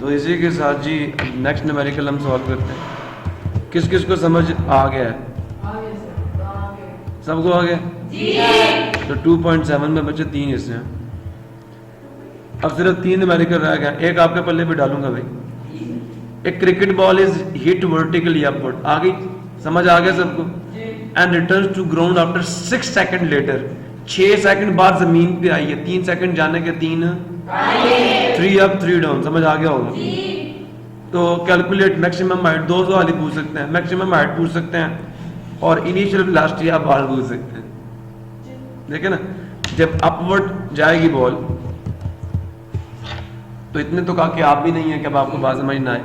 तो इसी के साथ जी नेक्स्ट न्यूमेरिकल हम सॉल्व करते हैं। किस किस को समझ आ गया है? सबको आ गया जी। तो 2.7 में बचे 3 हिस्से हैं। अब सिर्फ 3 न्यूमेरिकल रह गया। एक आपके पल्ले पे डालूंगा भाई। एक cricket ball is hit vertically upward, आ गई समझ? आ गया सबको? And returns to ground after 6 second later, 6 second बाद जमीन पे आई है। 3 सेकंड जाने के 3 3 अप 3 डाउन, समझ आ गया होगा? तो कैलकुलेट मैक्सिमम हाइट, 2 सवाल ही पूछ सकते हैं, मैक्सिमम हाइट पूछ सकते हैं और इनिशियल वेलोसिटी आप बाहर पूछ सकते हैं। देखे ना, जब अपवर्ड जाएगी बॉल तो इतने तो कहा कि आप भी नहीं है कि अब आपको बात समझ ना आए।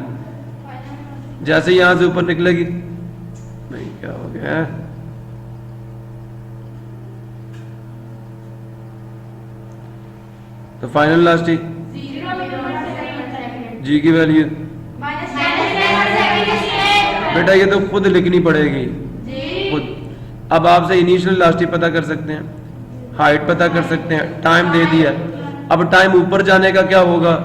जैसे ही यहां से ऊपर निकलेगी, नहीं क्या हो गया, तो फाइनल वेलोसिटी जी की वैल्यू बेटा ये तो खुद लिखनी पड़ेगी खुद। अब आपसे इनिशियल वेलोसिटी पता कर सकते हैं, हाइट पता कर सकते हैं, टाइम दे दिया। अब टाइम ऊपर जाने का क्या होगा?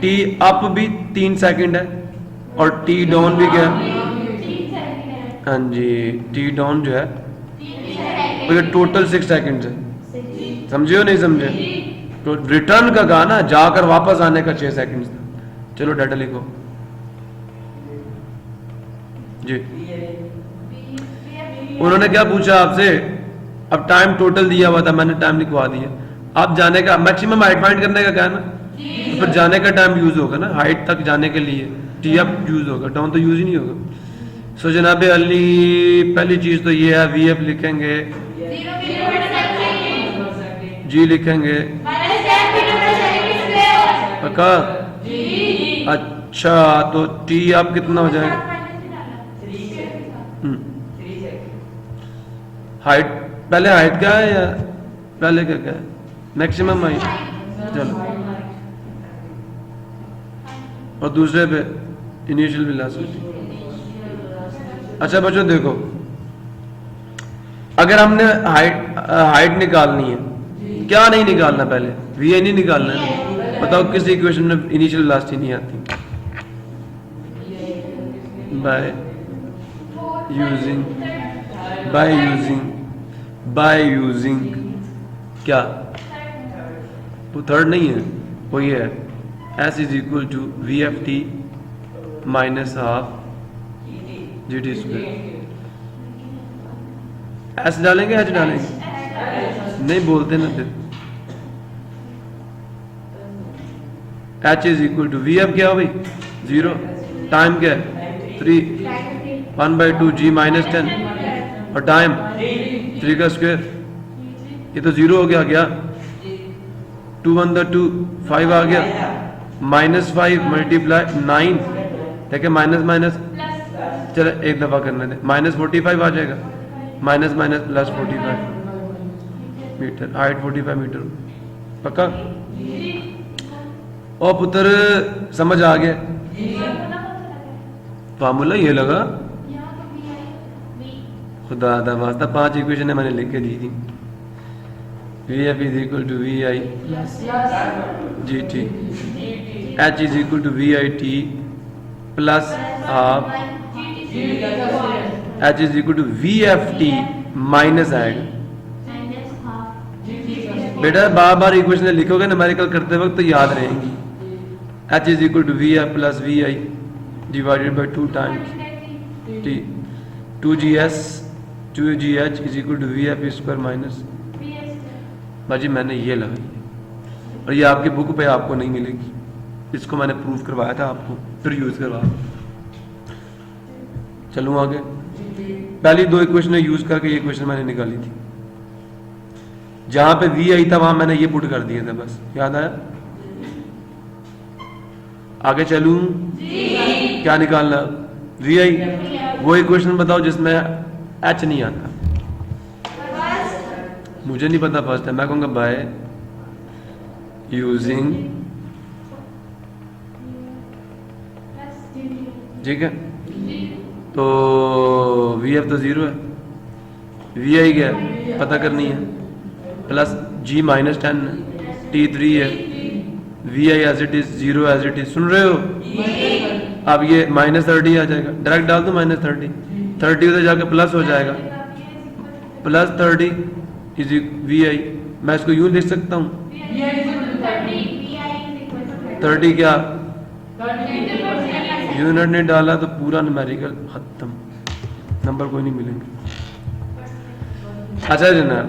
टी अप भी 3 सेकंड है और टी डाउन भी क्या है? हाँ जी, टी डाउन जो है तो ये टोटल 6 सेकंड है। समझे हो नहीं समझे? तो रिटर्न का कहा ना, जाकर वापस आने का 6 सेकंड था। चलो डाटा लिखो जी। उन्होंने क्या पूछा आपसे? अब टाइम टोटल दिया हुआ था, मैंने टाइम लिखवा दिया। आप जाने का मैक्सिमम हाइट फाइंड करने का क्या है ना, तो फिर जाने का टाइम यूज होगा ना, हाइट तक जाने के लिए टी अप यूज होगा, डाउन तो यूज ही नहीं होगा। सो जनाब अली, पहली चीज तो ये है, वी एफ लिखेंगे, जी लिखेंगे पक्का? अच्छा, तो टी अप कितना हो जाएगा? हाइट, पहले हाइट क्या है या पहले क्या क्या है? मैक्सिमम हाइट, चलो। और दूसरे पे इनिशियल वेलोसिटी। अच्छा बच्चों देखो, अगर हमने हाइट निकालनी है, क्या नहीं निकालना? पहले वी आई नहीं निकालना है। बताओ किस इक्वेशन में इनिशियल वेलोसिटी नहीं आती? बाय यूजिंग क्या? वो थर्ड नहीं है, वो ये है, S is equal to v f t minus half g t square. S डालेंगे, H डालेंगे? नहीं बोलते ना फिर। H is equal to v f क्या हो भाई? 0, टाइम क्या है? 3, 1/2 जी माइनस 10 और टाइम 3 का स्क्वायर। ये तो 0 हो गया, क्या 2 1 2 5 आ गया, -5 मल्टीप्लाई 9, देखिए माइनस माइनस, चलो एक दफा करने दे, -45 आ जाएगा, minus minus plus 45 metre, height 45 metre पक्का? ओ पुत्र समझ आ गया? फार्मूला ये लगा, खुदा दा वास्ता 5 इक्वेशन मैंने लिख के दी थी। V f is equal to v i g t, h is equal to v i t plus half, h is equal to v f t minus आएगा। बेटा बार बार इक्वेशन लिखोगे न्यूमेरिकल करते वक्त तो याद रहेंगी। H is equal to v f plus v i divided by 2 times t, 2GS 2GH is equal to v f square minus भाजी मैंने ये लगाई है और ये आपकी बुक पे आपको नहीं मिलेगी। इसको मैंने प्रूफ करवाया था आपको, फिर यूज करवाया। चलूँ आगे। पहली 2 इक्वेशन यूज करके ये इक्वेशन मैंने निकाली थी। जहां पे वी आई था वहां मैंने ये पुट कर दिया था, बस याद आया? आगे चलूं? क्या निकालना? वी आई। वो इक्वेशन बताओ जिसमें एच नहीं आता। मुझे नहीं पता फर्स्ट है, मैं कहूँगा बाय यूजिंग, ठीक है? तो वी एफ तो 0 है, वी आई क्या है पता करनी है, प्लस जी माइनस 10 टी 3 है, v i as it is, 0 as it is, सुन रहे हो? अब ये -30 आ जाएगा, डायरेक्ट डाल दो -30, 30 उधर जाके प्लस हो जाएगा, +30 इज वी आई। मैं इसको यूं लिख सकता हूँ 30 क्या यूनिट ने डाला तो पूरा न्यूमेरिकल खत्म, नंबर कोई नहीं मिलेंगे। अच्छा जनाब,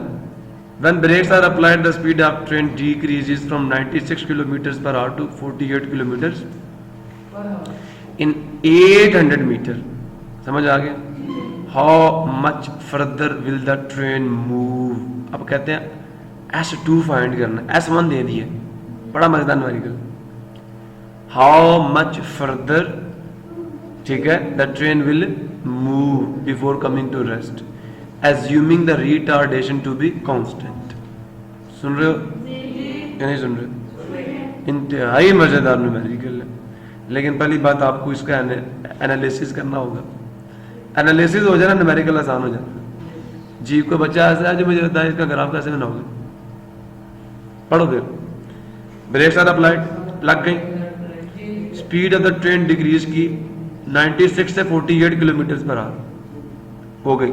when brakes are applied the speed of train decreases from 96 kilometers per hour to 48 kilometers in 800 meter, समझ आ गया? how much further will the train move? अब कहते हैं S2 फाइंड करना, S1 दे दिए, बड़ा मजेदार न्यूमेरिकल। how much further, ठीक है, the train will move before coming to rest assuming the retardation to be constant। सुन रहे हो या नहीं सुन रहे हो? इंतहाई मजेदार न्यूमेरिकल है, लेकिन पहली बात आपको इसका एनालिसिस करना होगा। एनालिसिस हो जाए ना न्यूमेरिकल आसान हो जाता है। जीव को बच्चा ऐसा है जो मुझे बताया इसका ग्राफ कैसे बनाओगे, पढ़ो फिर। ब्रेक्स आर अप्लाइड, लग गई, speed of the train decrease की 96 से 48 किलोमीटर पर आवर हो गई,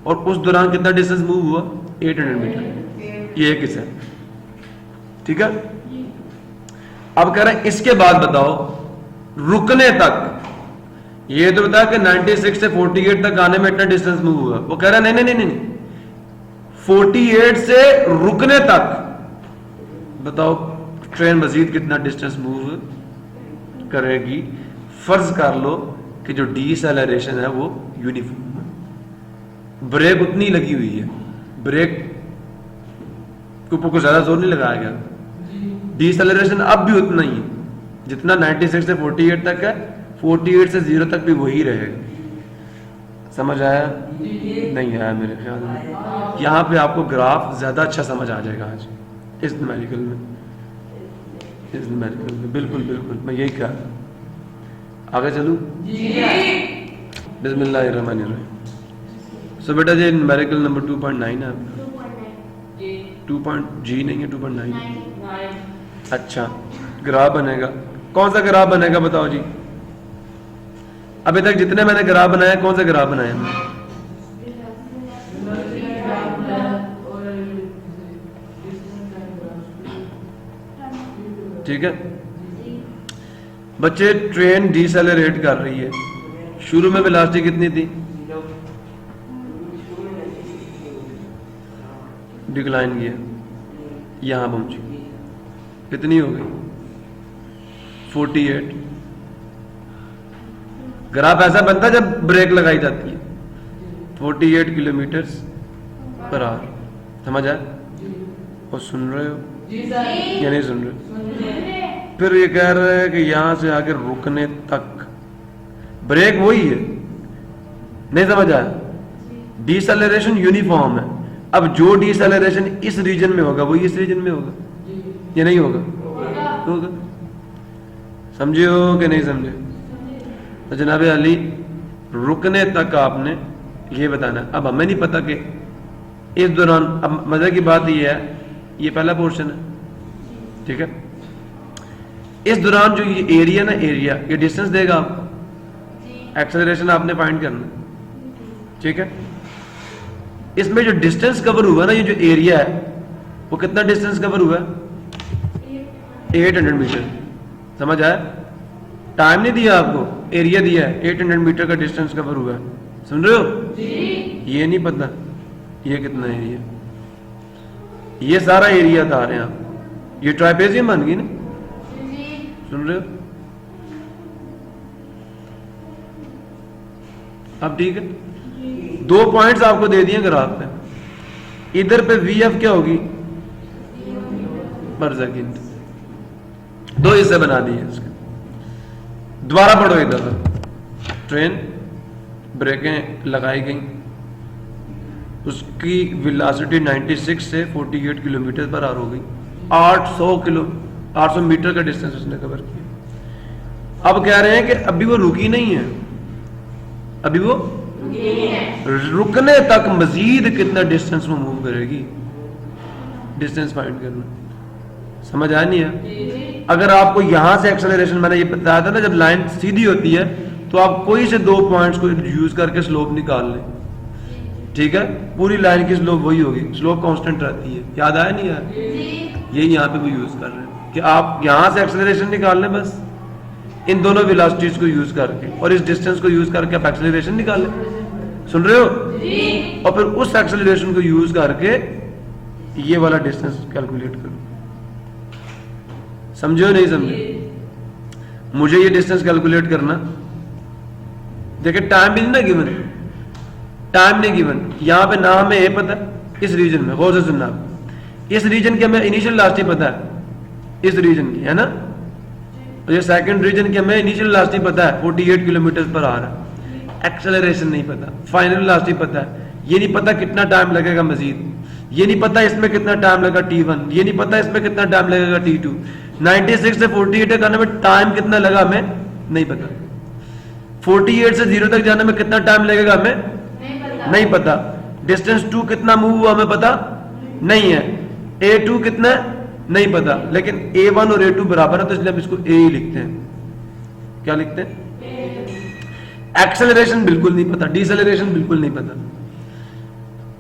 और उस दौरान कितना डिस्टेंस मूव हुआ? 800 मीटर। ये एक हिस्सा है, ठीक है। अब कह रहे हैं इसके बाद बताओ रुकने तक, ये तो बता कि 96 से 48 तक आने में इतना डिस्टेंस मूव हुआ। वो कह रहा है नहीं नहीं नहीं नहीं, 48 से रुकने तक बताओ ट्रेन मजीद कितना डिस्टेंस मूव करेगी। फर्ज कर लो कि जो डीसेलरेशन है वो यूनिफॉर्म है, ब्रेक उतनी लगी हुई है, ब्रेक के ऊपर कुछ ज्यादा जोर नहीं लगाया गया, डीसेलरेशन अब भी उतना ही है जितना 96 से 48 तक है, 48 से 0 तक भी वही रहेगा। समझ आया? नहीं आया मेरे ख्याल में। यहाँ पे आपको ग्राफ ज्यादा अच्छा समझ आ जाएगा आज इस न्यूमेरिकल में, इस न्यूमेरिकल में। बिल्कुल बिल्कुल, मैं यही कहा। आगे चलूं? बिस्मिल्लाहिर्रहमानिर्रहीम। सो बेटा जी न्यूमेरिकल नंबर 2.9 है आपका, 2. नहीं है 2.9। अच्छा, ग्राफ बनेगा, कौन सा ग्राफ बनेगा बताओ जी? अभी तक जितने मैंने ग्राफ बनाया, कौन सा ग्राफ बनाया? ठीक है बच्चे, ट्रेन डिसेलरेट कर रही है, शुरू में वेलोसिटी कितनी थी? डिक्लाइन किया, यहां पहुंची, कितनी हो गई? 48। ग्राफ ऐसा बनता है जब ब्रेक लगाई जाती है, 48 किलोमीटर पर आवर। समझ आया? और सुन रहे हो या नहीं सुन रहे? फिर ये कह रहे हैं कि यहां से आकर रुकने तक ब्रेक वही है, नहीं समझ आया? डिसेलरेशन यूनिफॉर्म है। अब जो डिसेलरेशन इस रीजन में होगा वही इस रीजन में होगा या नहीं होगा? होगा। समझे हो कि नहीं समझे? तो जनाब अली, रुकने तक आपने ये बताना। अब हमें नहीं पता कि इस दौरान, अब मजे की बात ये है, ये पहला पोर्शन है, ठीक है। इस दौरान जो ये एरिया ना, एरिया ये डिस्टेंस देगा आपको, एक्सेलरेशन आपने फाइंड करना, ठीक है। इसमें जो डिस्टेंस कवर हुआ ना, ये जो एरिया है वो कितना डिस्टेंस कवर हुआ है? 800 मीटर। समझ आया? टाइम नहीं दिया आपको, एरिया दिया है, 800 मीटर का डिस्टेंस कवर हुआ है। सुन रहे हो जी? ये नहीं पता ये कितना एरिया, ये सारा एरिया बता रहे हैं आप। ये ट्राइपेजियम बन गई ना, सुन रहे हो? अब ठीक है, 2 पॉइंट्स आपको दे दिए ग्राफ पे। इधर पे वीएफ क्या होगी? पर सेकंड। 2 हिस्से बना दिए इसके। दोबारा पढ़ो इधर। ट्रेन ब्रेकें लगाई गई, उसकी वेलोसिटी 96 से 48 किलोमीटर पर आवर हो गई। 800 मीटर का डिस्टेंस उसने कवर किया। अब कह रहे हैं कि अभी वो रुकी नहीं है, अभी वो रुकने तक मजीद कितना डिस्टेंस वो मूव करेगी, डिस्टेंस फाइंड करना। समझ आया नहीं है? अगर आपको यहां से एक्सेलरेशन, मैंने ये बताया था ना, जब लाइन सीधी होती है तो आप कोई से दो पॉइंट्स को यूज करके स्लोप निकाल लें, ठीक है, पूरी लाइन की स्लोप वही होगी, स्लोप कांस्टेंट रहती है। याद आया नहीं यार? यही यहाँ पे भी यूज कर रहे हैं कि आप यहां से एक्सेलरेशन निकाल लें बस इन दोनों वेलोसिटीज को यूज करके, और इस डिस्टेंस को यूज करके आप एक्सेलरेशन निकाल लें। सुन रहे हो? और फिर उस एक्सेलरेशन को यूज करके ये वाला डिस्टेंस कैलकुलेट करो। समझो नहीं समझे? मुझे ये डिस्टेंस कैलकुलेट करना, देखिए टाइम भी नहीं ना गिवन, टाइम नहीं गिवन, यहां पे ना हमें ए पता इस रीजन में, गौर से सुनना, इस रीजन की हमें इनिशियल वेलोसिटी पता है, इस रीजन की है ना, और ये सेकंड रीजन की हमें इनिशियल वेलोसिटी पता है 48 किलोमीटर पर आ रहा है, एक्सेलरेशन नहीं पता, फाइनल वेलोसिटी पता है, ये नहीं पता कितना टाइम लगेगा मजीद, ये नहीं पता इसमें कितना टाइम लगेगा T1, ये नहीं पता इसमें कितना टाइम लगेगा T2, 96 से 48 करने में टाइम कितना लगा हमें नहीं पता, 48 से 0 तक जाने में कितना टाइम लगेगा हमें नहीं पता, डिस्टेंस 2 कितना मूव हुआ हमें पता नहीं है, A2 कितना नहीं पता, लेकिन A1 और A2 बराबर है तो इसलिए हम इसको A ही लिखते हैं। क्या लिखते हैं? एक्सेलरेशन बिल्कुल नहीं पता, डिसेलरेशन बिल्कुल नहीं पता,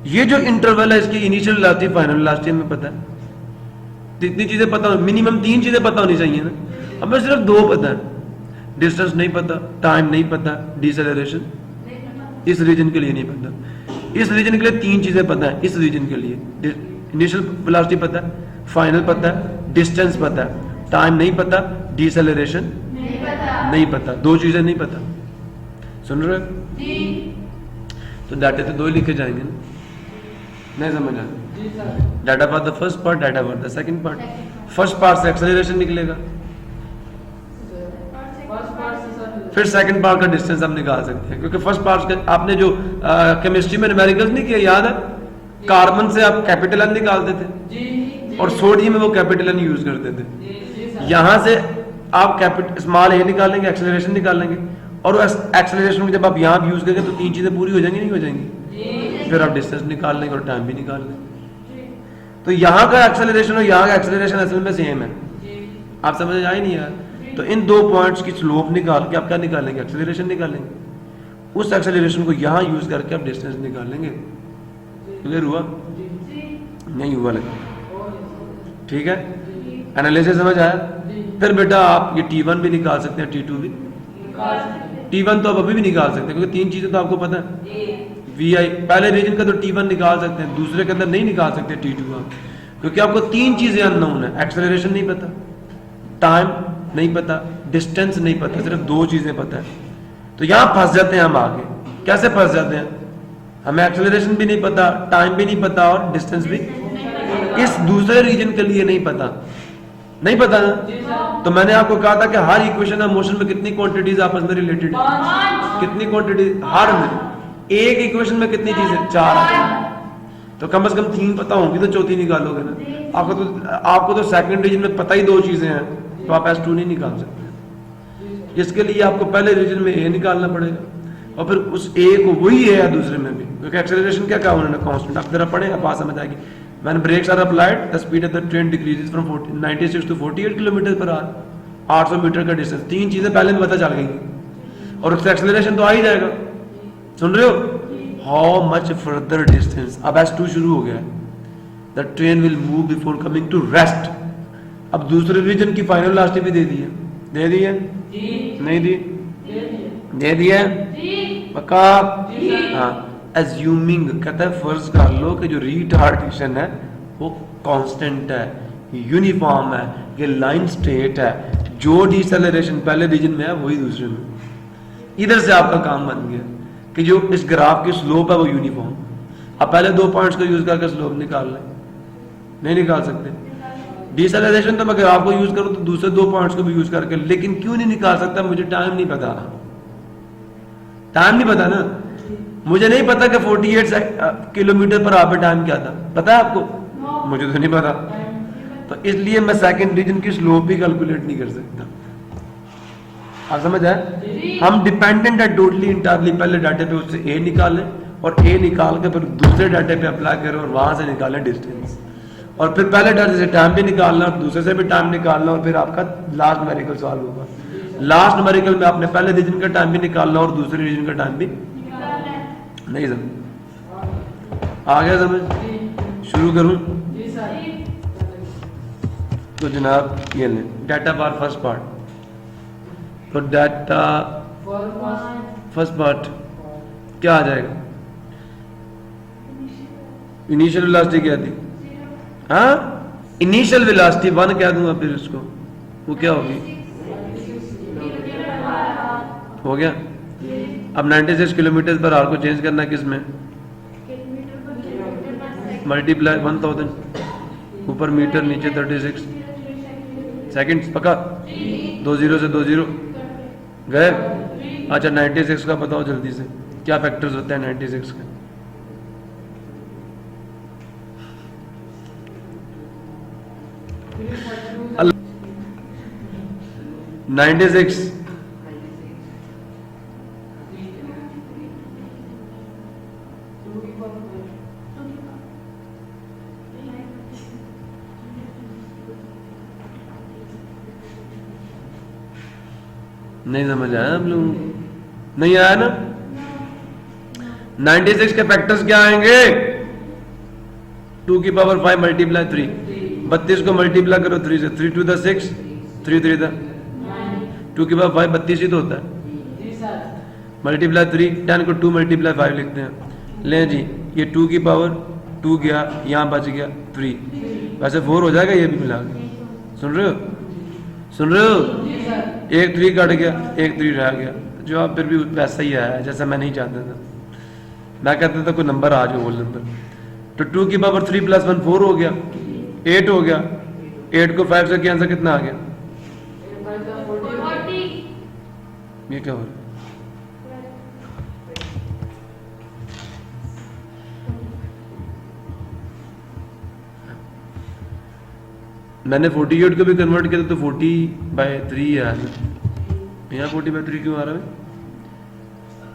ये जो इंटरवल है इसकी इनिशियल वेलोसिटी फाइनल वेलोसिटी हमें पता है, तो इतनी चीजें पता हो, मिनिमम 3 चीजें पता होनी चाहिए ना, हमें सिर्फ 2 पता है, डिस्टेंस नहीं पता, टाइम नहीं पता, डिसेलरेशन इस रीजन के लिए नहीं पता, इस रीजन के लिए 3 चीजें पता है, इस रीजन के लिए इनिशियल वेलोसिटी पता है, फाइनल पता है, डिस्टेंस पता है, टाइम नहीं पता, डिसेलरेशन नहीं पता, 2 चीजें नहीं पता। सुन रहे हो? तो डाटा तो 2 ही लिखे जाएंगे ना, नहीं समझ आया? Data for the first part, data for the second part. First part से एक्सेलरेशन निकलेगा, फिर सेकंड पार्ट का डिस्टेंस हम निकाल सकते हैं, क्योंकि फर्स्ट पार्ट का आपने जो केमिस्ट्री में न्यूमेरिकल्स नहीं किया, याद है? कार्बन से आप कैपिटल एन निकालते थे और सोडियम में वो कैपिटल एन यूज करते थे, यहां से आप कैपिटल स्मॉल ए निकालेंगे, एक्सेलरेशन निकालेंगे, और एक्सेलरेशन में जब आप यहाँ यूज करेंगे तो 3 चीजें पूरी हो जाएंगी नहीं हो जाएंगी, फिर आप डिस्टेंस निकाल लेंगे और टाइम भी निकाल लेंगे। तो यहाँ का एक्सेलरेशन और यहाँ का एक्सेलरेशन असल में सेम है, आप समझ आए नहीं यार? तो इन 2 पॉइंट्स की स्लोप निकाल के आप क्या निकालेंगे? एक्सेलरेशन निकालेंगे, उस एक्सेलरेशन को यहाँ यूज करके आप डिस्टेंस निकालेंगे। क्लियर हुआ? नहीं हुआ लगा? ठीक है, एनालिसिस समझ आया? फिर बेटा आप ये T1 भी निकाल सकते हैं, T2 भी, T1 तो आप अभी भी निकाल सकते हैं क्योंकि 3 चीजें तो आपको पता है, VI पहले रीजन का तो T1 निकाल सकते हैं, दूसरे के अंदर नहीं निकाल सकते T2 आप, क्योंकि आपको 3 चीजें अननोन है, एक्सेलरेशन नहीं पता, टाइम नहीं पता, डिस्टेंस नहीं पता, सिर्फ 2 चीजें पता है। तो यहां फंस जाते हैं हम आगे। कैसे फंस जाते हैं? हमें एक्सेलरेशन भी नहीं पता, टाइम भी नहीं पता और डिस्टेंस भी इस दूसरे रीजन के लिए नहीं पता, नहीं पता ना? तो मैंने आपको कहा था कि हर इक्वेशन ऑफ मोशन में कितनी क्वांटिटीज आपस में रिलेटेड है, कितनी क्वांटिटी हर में, एक इक्वेशन में कितनी चीजें? 4, तो कम से कम 3 पता होंगी तो चौथी निकालोगे ना। आपको तो सेकंड रीजन में पता ही 2 चीजें हैं, तो आप S2 नहीं निकाल सकते। इसके लिए आपको पहले रीजन में A निकालना पड़ेगा और फिर उस A को वही है दूसरे में भी, क्योंकि एक्सेलरेशन क्या कहा उन्होंने? कांस्टेंट। आप जरा पढ़ेगा बात समझ आएगी। When brakes are applied, the speed of the train decreases from 96 to 48 kilometre पर आवर, 800 मीटर का डिस्टेंस। 3 चीजें पहले में पता चल गई और उससे एक्सेलरेशन तो आ ही जाएगा। सुन रहे हो? हाउ मच फर्दर डिस्टेंस, अब S2 शुरू हो गया है। The train will move before coming to rest. अब दूसरे रीजन की फाइनल वेलोसिटी भी दे दी है, दे दी है नहीं दी? दे दी है पक्का? हाँ। एज्यूमिंग कहता है फर्ज कर लो कि जो रिटार्डेशन है वो कांस्टेंट है, यूनिफॉर्म है, ये लाइन स्ट्रेट है, जो डिसेलरेशन पहले रीजन में है वही दूसरे में। इधर से आपका काम बन गया कि जो इस ग्राफ की स्लोप है वो यूनिफॉर्म। अब पहले 2 पॉइंट्स को यूज करके स्लोप निकाल लें, नहीं निकाल सकते। डिसेलरेशन तो मैं ग्राफ को यूज करूं तो दूसरे 2 पॉइंट्स को भी यूज करके, लेकिन क्यों नहीं निकाल सकता? मुझे टाइम नहीं पता, टाइम नहीं पता ना। मुझे नहीं पता कि 48 किलोमीटर पर आवर टाइम क्या था, पता है आपको? मुझे तो नहीं पता, तो इसलिए मैं सेकंड रीजन की स्लोप भी कैलकुलेट नहीं कर सकता। आप समझ आए? हम डिपेंडेंट है टोटली इंटायरली, पहले डाटे पे उससे A निकालें और A निकाल के फिर दूसरे डाटे पे अप्लाई करें और वहां से निकालें डिस्टेंस, और फिर पहले डेटा से टाइम भी निकालना और दूसरे से भी टाइम निकालना और फिर आपका लास्ट न्यूमेरिकल सॉल्व होगा। लास्ट न्यूमेरिकल में आपने पहले रीजन का टाइम भी निकालना और दूसरे रीजन का टाइम भी नहीं समझ आ गया समझ? शुरू करूं? तो जनाब ये लें डाटा बार फर्स्ट पार्ट। तो डाटा फर्स्ट पार्ट क्या आ जाएगा? इनिशियल वेलोसिटी क्या थी? हाँ इनिशियल वेलोसिटी 1 क्या दूंगा फिर उसको, वो क्या होगी? हो गया। अब 96 किलोमीटर पर आवर को चेंज करना किस में? मल्टीप्लाई 1000, ऊपर मीटर नीचे 36 सेकंड्स। पक्का? 2 0 से 2 0 गए। अच्छा 96 का बताओ जल्दी से, क्या फैक्टर्स होते हैं 96 के? अल्लाह 96 नहीं समझ आया हम लोग? नहीं आया ना? 96 के फैक्टर्स क्या आएंगे? 2 की पावर 5 मल्टीप्लाई 3, 32 को मल्टीप्लाई करो 3 से, 3 to the 6, 3 3 the 2 की पावर 5 32 ही तो होता है। मल्टीप्लाई 3, 10 को 2 मल्टीप्लाई 5 लिखते हैं। लें जी ये 2 की पावर 2 गया, यहाँ बच गया 3, वैसे 4 हो जाएगा ये भी मिला के। सुन रहे हो? सुन रहे हो? एक 3 कट गया, एक 3 रह गया, जवाब फिर भी वैसा ही आया जैसा मैं नहीं चाहता था। मैं कहता था कोई नंबर आ जाए होल नंबर। तो 2 की पावर 3 + 1 4 हो गया, 8 हो गया। 8 को 5 से कैंसिल कितना आ गया? ये क्या हो रहा है? मैंने 48 को भी कन्वर्ट किया तो 40/3 आया था। यहाँ 40/3 क्यों आ रहा है?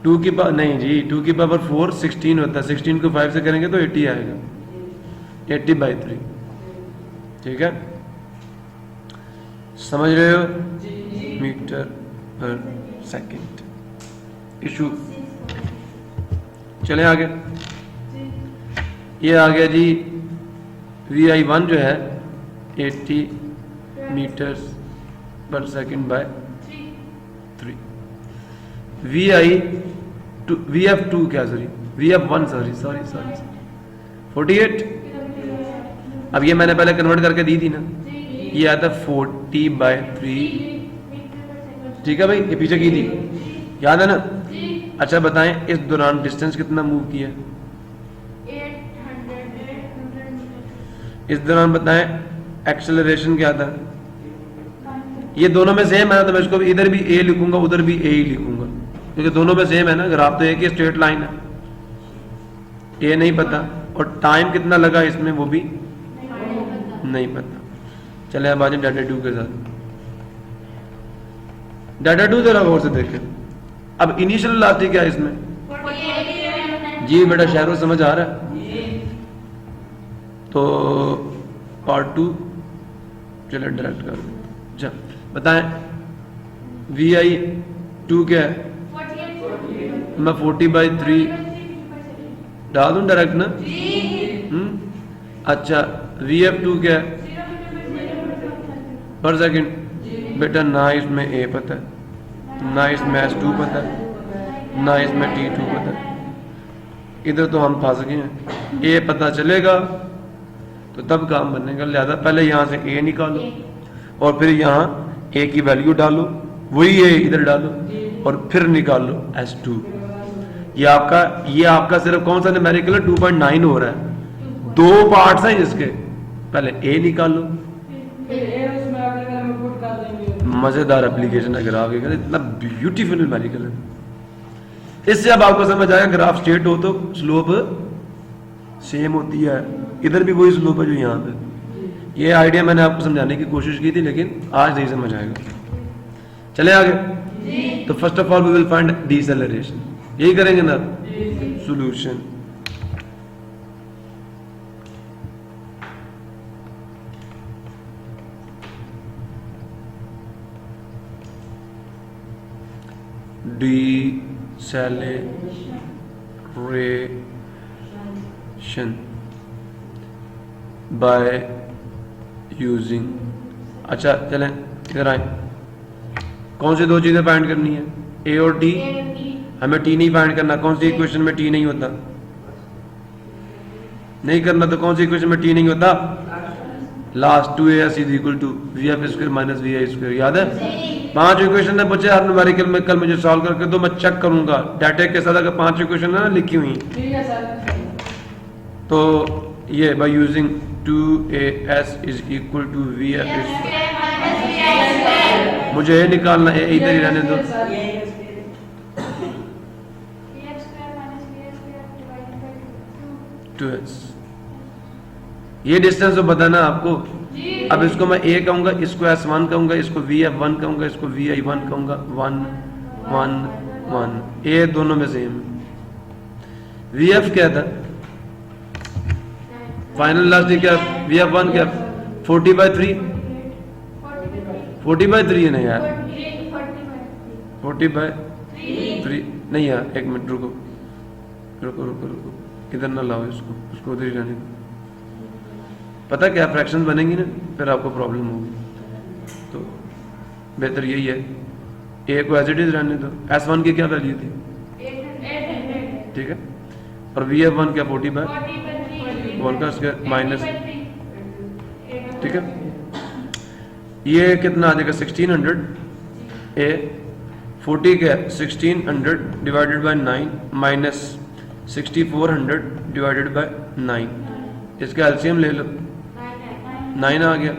2 की पावर नहीं जी, 2 की पावर 4 16 होता है, 16 को 5 से करेंगे तो 80 आएगा, 80/3। ठीक है, समझ रहे हो? मीटर पर सेकंड इशू। चले आगे। ये आ गया जी VI1 जो है 80 मीटर्स पर सेकंड बाय 3। VF2 क्या सॉरी VF1 सॉरी 48। अब ये मैंने पहले कन्वर्ट करके दी थी ना, ये आया था 40/3। ठीक है भाई, ये पीछे की थी, याद है ना? अच्छा बताएं इस दौरान डिस्टेंस कितना मूव किया? 800। इस दौरान बताएं एक्सेलरेशन क्या था? ये दोनों में सेम है तो मैं इसको इधर भी A लिखूंगा उधर भी A ही लिखूंगा, क्योंकि दोनों में सेम है ना। ग्राफ तो एक ही स्ट्रेट लाइन है। A नहीं पता और टाइम कितना लगा इसमें वो भी नहीं पता। चले अब आ जाए डाटा 2 के साथ। डाटा 2 जरा गौर से देखें। अब इनिशियल वेलोसिटी क्या है इसमें? जी बेटा शहरों समझ आ रहा है? तो पार्ट 2 चलो डायरेक्ट कर दो। अच्छा बताएं VI2 क्या है? मैं 40/3 डाल दूं डायरेक्ट ना? अच्छा VF2 क्या है पर सेकंड? बेटा ना इसमें A पता है, ना इसमें S2 पता है, ना इसमें T2 पता है। इधर तो हम फंस गए हैं। A पता चलेगा तो तब काम बनेगा। लिहाजा पहले यहाँ से A निकालो और फिर यहाँ A की वैल्यू डालो, वही A इधर डालो और फिर निकालो S2। ये आपका सिर्फ कौन सा न्यूमेरिकल है? 2.9 हो रहा है। 2 पार्ट्स हैं इसके, पहले A निकालो। मजेदार एप्लीकेशन है ग्राफ के, इतना ब्यूटीफुल न्यूमेरिकल है। इससे अब आपको समझ आएगा ग्राफ स्ट्रेट हो तो स्लोप सेम होती है, इधर भी वही स्लोप है जो यहाँ पे। ये आइडिया मैंने आपको समझाने की कोशिश की थी लेकिन आज नहीं समझ आएगा। चले आगे। तो first of all we will find deceleration, यही करेंगे ना? Solution deceleration by using. अच्छा चलें इधर आए, कौन सी दो चीजें फाइंड करनी है, ए और टी। हमें टी नहीं फाइंड करना, कौन सी इक्वेशन में टी नहीं होता, नहीं करना तो कौन सी इक्वेशन में टी नहीं होता, last 2as is equal to vf square minus vi square. याद है 5 इक्वेशन है बच्चे, हर न्यूमेरिकल में कल मुझे सॉल्व करके दो, मैं चेक करूंगा डाटा के साथ अगर 5 इक्वेशन है ना लिखी हुई, तो ये by using 2as is equal to vf, मुझे ये निकालना है, इधर ही रहने दो। ये डिस्टेंस तो बताना आपको। अब इसको मैं a कहूंगा, इसको s1 कहूंगा, इसको vf1 कहूंगा, इसको vi1 कहूंगा, 1 1 1, a दोनों में सेम। vf क्या था, फाइनल लास्ट क्या, vf1 क्या, 40/3, 40/3 है ना यार, 40/3 नहीं यार, एक मिनट रुको रुको रुको रुको, इधर ना लाओ इसको, उसको उधर ही रहने दो। पता क्या फ्रैक्शन बनेंगी ना फिर आपको प्रॉब्लम होगी, तो बेहतर यही है ए को एज इट इज रहने दो। s1 की क्या वैल्यू थी, 800, ठीक है, और vf1 क्या 40/3 होल का स्क्वायर माइनस, ठीक है, ये कितना आ जाएगा 1600, ए 40 क्या 1600 divided by 9 minus 6400 divided by 9, इसका एलसीएम ले लो, 9 आ गया,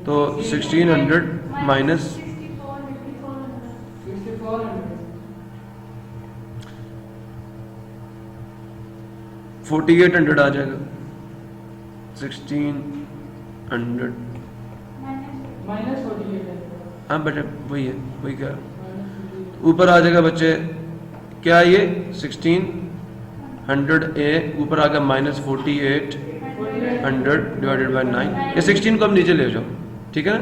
तो 1600 माइनस 4800 आ जाएगा, 1600 हाँ बच्चे वही है, वही क्या ऊपर आ जाएगा बच्चे, क्या ये 1600 ए ऊपर आ गया माइनस 4800 डिवाइडेड बाय 9, ये 16 को हम नीचे ले जाओ, ठीक है ना,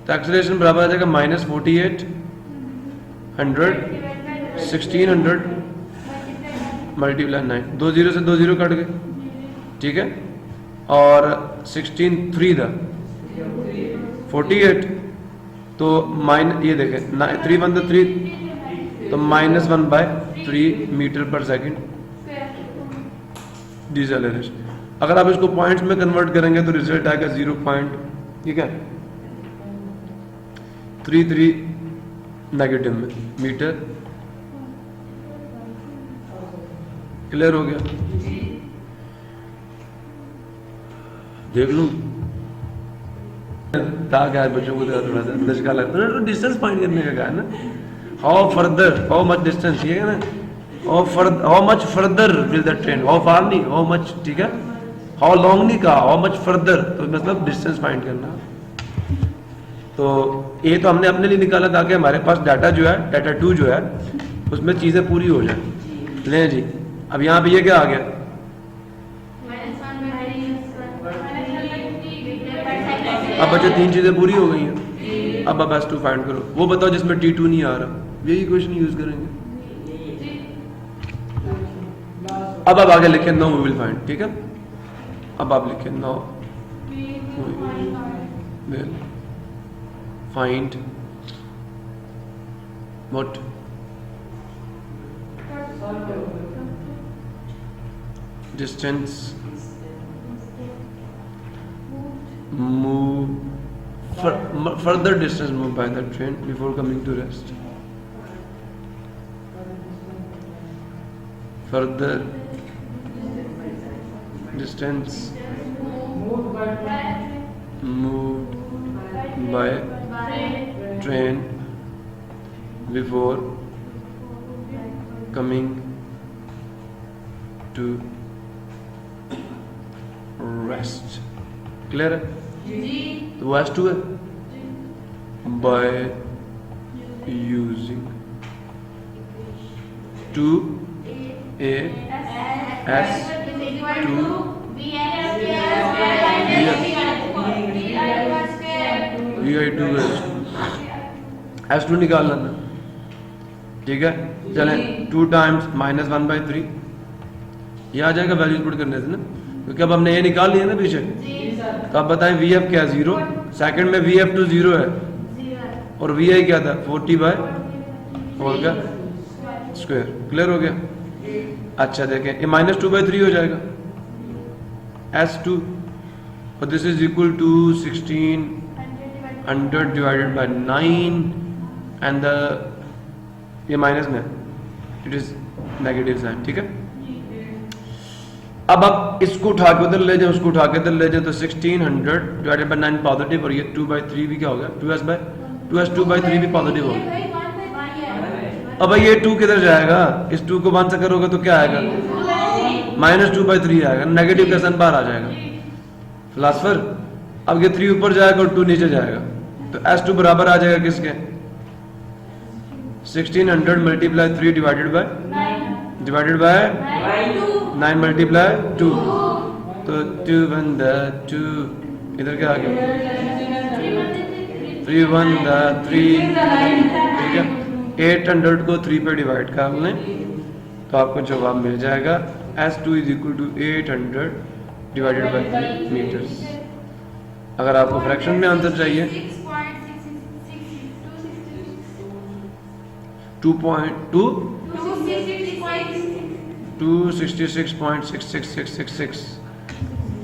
तो एक्सेलरेशन बराबर आ जाएगा माइनस 4800 1600 मल्टीप्लाई 9, 2 0 से 2 0 कट गए, ठीक है, और 16 3 था 48, तो माइनस ये देखें 3 1 तो 3, तो -1/3 मीटर पर सेकंड डिसेलेरेशन। अगर आप इसको पॉइंट्स में कन्वर्ट करेंगे तो रिजल्ट आएगा 0 पॉइंट, ठीक है, 33 नेगेटिव में मीटर। क्लियर हो गया, देख लूं ताकि आज बच्चों को थोड़ा सा दशका लगता है, डिस्टेंस फाइंड करने का कहा है ना, how further, how much distance, ये है ना, how much further will the train, how far नहीं, हाउ मच, ठीक है, हाउ लॉन्ग नहीं कहा, हाउ मच फर्दर, तो मतलब डिस्टेंस फाइंड करना। तो ये तो हमने अपने लिए निकाला ताकि हमारे पास डाटा जो है, डाटा 2 जो है उसमें चीजें पूरी हो जाए। ले जी, अब यहाँ पे ये क्या आ गया, अब बच्चे 3 चीजें पूरी हो गई हैं, अब आप S2 फाइंड करो, वो बताओ जिसमें T2 नहीं आ रहा, यही इक्वेशन यूज करेंगे। अब आप आगे लिखें नो वी विल फाइंड, ठीक है, अब आप लिखें now will find what, distance move further distance moved by the train before coming to rest, further distance moved by train before coming to rest। Clear है, तो वो S2 है, bye using 2as 2 vi2 S2 निकालना था, ठीक है, चलें 2 times -1/3 ये आ जाएगा वैल्यूज पुट करने से ना, क्योंकि अब हमने ये निकाल लिया ना पीछे। तो आप बताएं वी एफ क्या है 0, सेकंड में वी एफ टू 0 है और वी आई क्या था 40/4 का स्क्वायर। क्लियर हो गया? अच्छा देखें ये -2/3 हो जाएगा S2 और this is equal to 1600 divided by 9 and the ये माइनस में इट इज नेगेटिव साइन। ठीक है, अब आप इसको उठा के उधर ले जाए, उसको उठा के इधर ले जाए, तो 1600 डिवाइडेड बाय 9 पॉजिटिव और ये 2/3 भी क्या हो गया 2s/2 भी पॉजिटिव हो गया। अब भाई ये 2 किधर जाएगा? इस 2 को 1 से करोगे तो क्या आएगा -2/3 आएगा, नेगेटिव का साइन बाहर आ जाएगा फिलॉसफर। अब ये 3 ऊपर जाएगा और 2 नीचे जाएगा, तो S2 बराबर आ जाएगा किसके 1600 मल्टीप्लाई 3 डिवाइडेड बाय 9 मल्टीप्लाई 2, तो 2 1 2 इधर क्या आ गया 3 1 3। ठीक है, 800 को 3 पे डिवाइड कर लें तो आपको जवाब मिल जाएगा S2 is equal to 800 divided by 3 metres. अगर आपको फ्रैक्शन में आंसर चाहिए 266.66666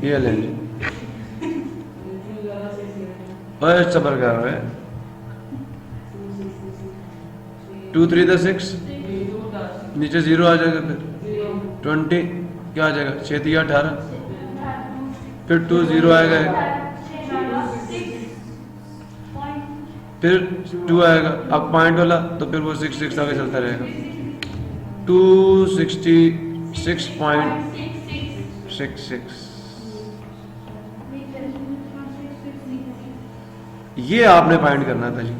ये ले लीजिए। सबर कर रहे हैं 2 3 6 नीचे 0 आ जाएगा, फिर 20 क्या आ जाएगा 6 3 18, फिर 2 0 आएगा, फिर 2 आएगा अब पॉइंट वाला, तो फिर वो 6 6 आगे चलता रहेगा 266.66। ये आपने फाइंड करना था जी।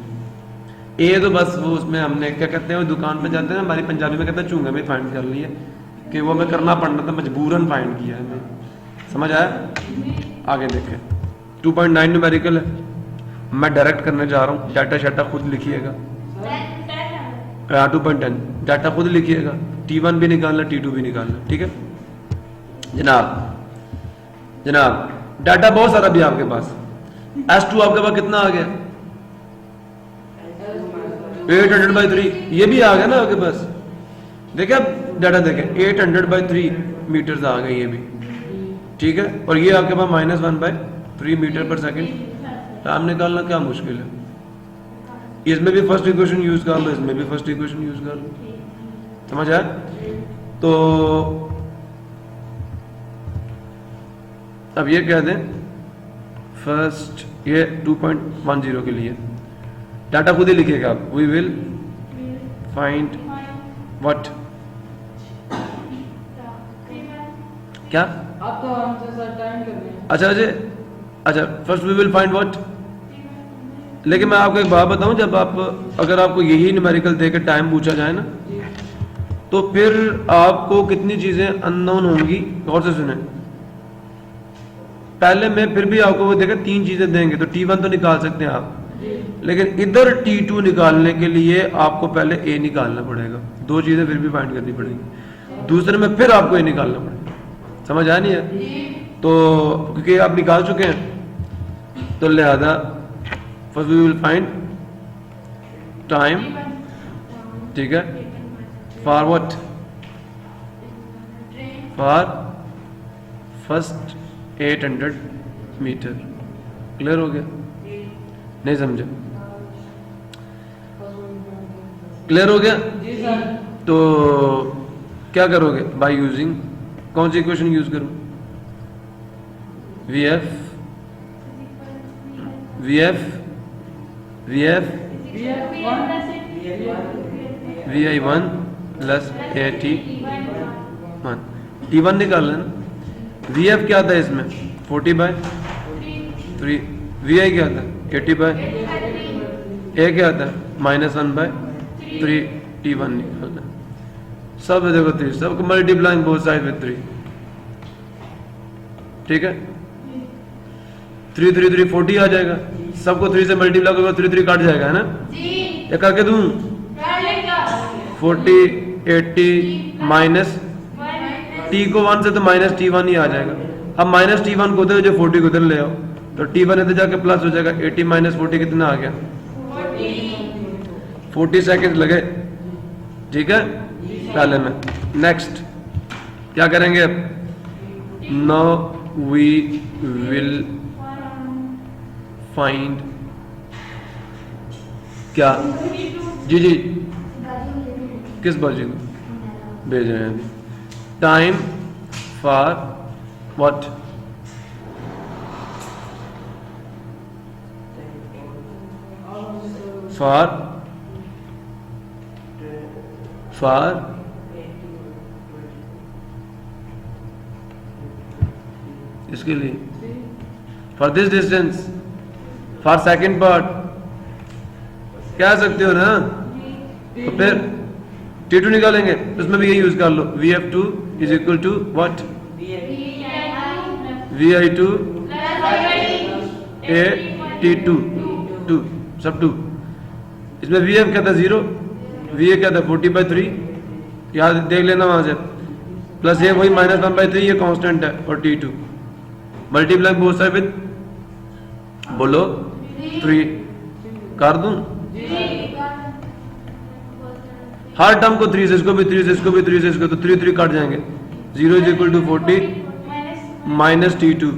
ए तो बस वो उसमें हमने क्या कहते हैं वो दुकान पे जाते हैं ना, हमारी पंजाबी में कहते हैं चूंगा में फाइंड कर लिया कि वो मैं करना पड़ना था, मजबूरन फाइंड किया है। समझ आया? आगे देखें 2.9 न्यूमेरिकल है, मैं डायरेक्ट करने जा रहा हूँ। डाटा शाटा खुद लिखिएगा। 2.10 डाटा खुद लिखिएगा, T1 भी निकालना T2 भी निकालना। ठीक है जनाब, डाटा बहुत सारा भी आपके पास। S2 आपके पास कितना आ गया 800/3, ये भी आ गया ना आपके पास। देखे आप डाटा देखें 800/3 मीटर्स आ गए ये भी। ठीक है, और ये आपके पास -1/3 मीटर पर सेकंड। टाइम निकालना क्या मुश्किल है, इसमें भी फर्स्ट इक्वेशन यूज कर लो, इसमें भी फर्स्ट इक्वेशन यूज कर लो। समझ आया? तो अब ये कह दें फर्स्ट ये 2.10 के लिए डाटा खुद ही लिखिएगा आप। वी विल फाइंड व्हाट क्या आपका आंसर सर टाइम करना है। अच्छा first we will find what. लेकिन मैं आपको एक बात बताऊं, जब आप अगर आपको यही न्यूमेरिकल देकर टाइम पूछा जाए ना, तो फिर आपको कितनी चीजें अननोन होंगी। गौर से सुने, पहले मैं फिर भी आपको वो देखा 3 चीजें देंगे तो T1 तो निकाल सकते हैं आप, लेकिन इधर T2 निकालने के लिए आपको पहले A निकालना पड़ेगा। 2 चीजें फिर भी फाइंड करनी पड़ेगी, दूसरे में फिर आपको A निकालना पड़ेगा। समझ आया नहीं है? तो क्योंकि आप निकाल चुके हैं तो लिहाजा first we will find time. ठीक है, for what, for first 800 metre. Clear हो गया? नहीं समझे? क्लियर हो गया? जी सर। तो क्या करोगे बाय यूजिंग कौन सी इक्वेशन यूज करूं? VF VI1 plus AT1 T1 निकाल लेना। VF क्या था इसमें 40/3, VI क्या था 80/, A क्या था -1/3, T1 निकालना। सब देखो 3, सबको मल्टीप्लाइंग बोथ साइड विद 3। ठीक है, 3 3 3 40 आ जाएगा। सबको 3 से मल्टीप्लाई करोगे 3 3 काट जाएगा, है ना? ये करके दूं 40 80 माइनस टी को 1 से तो माइनस T1 ही आ जाएगा। अब माइनस T1 को उधर जो 40 को उधर ले आओ तो T1 इधर जाके प्लस हो जाएगा। 80 माइनस 40 कितना आ गया? 40 सेकेंड लगे। ठीक है, पहले में। नेक्स्ट क्या करेंगे अब? नाउ वी विल फाइंड क्या? जी जी, किस बाजी को भेज रहे हैं अभी? Time for what? फॉर इसके लिए for this distance, for second part कह सकते हो ना। तो फिर T2 निकालेंगे, उसमें भी यही यूज कर लो। VF2 is equal to what? VI2 A T2 2 सब 2। इसमें VF क्या था? 0। VA क्या था? 40/3, याद देख लेना वहां से। प्लस ये वही -1/3, ये कांस्टेंट है। और T2 multiply both side with, बोलो 3 कर दूं। हर टर्म को 3 से, इसको भी 3 से, इसको भी 3 से, इसको तो 3 3 कट जाएंगे। 0 is equal to 40 minus T2।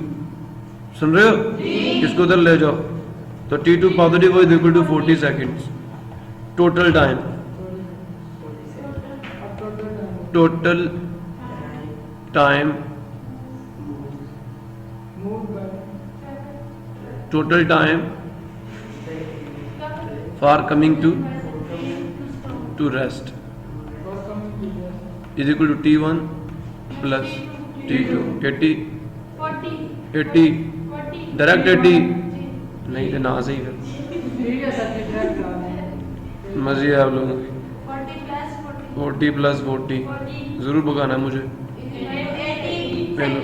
सुन रहे हो? इसको उधर ले जाओ तो T2 positive is equal to 40 seconds. Total time, total time, total time for coming to rest is equal to T1 plus T2। 80 direct 80 नहीं तो ना सही फिर ठीक है सर, डिफरेंट करना है। मजे है आप लोगों की। 40 प्लस 40 जरूर भगाना मुझे। 80 चलो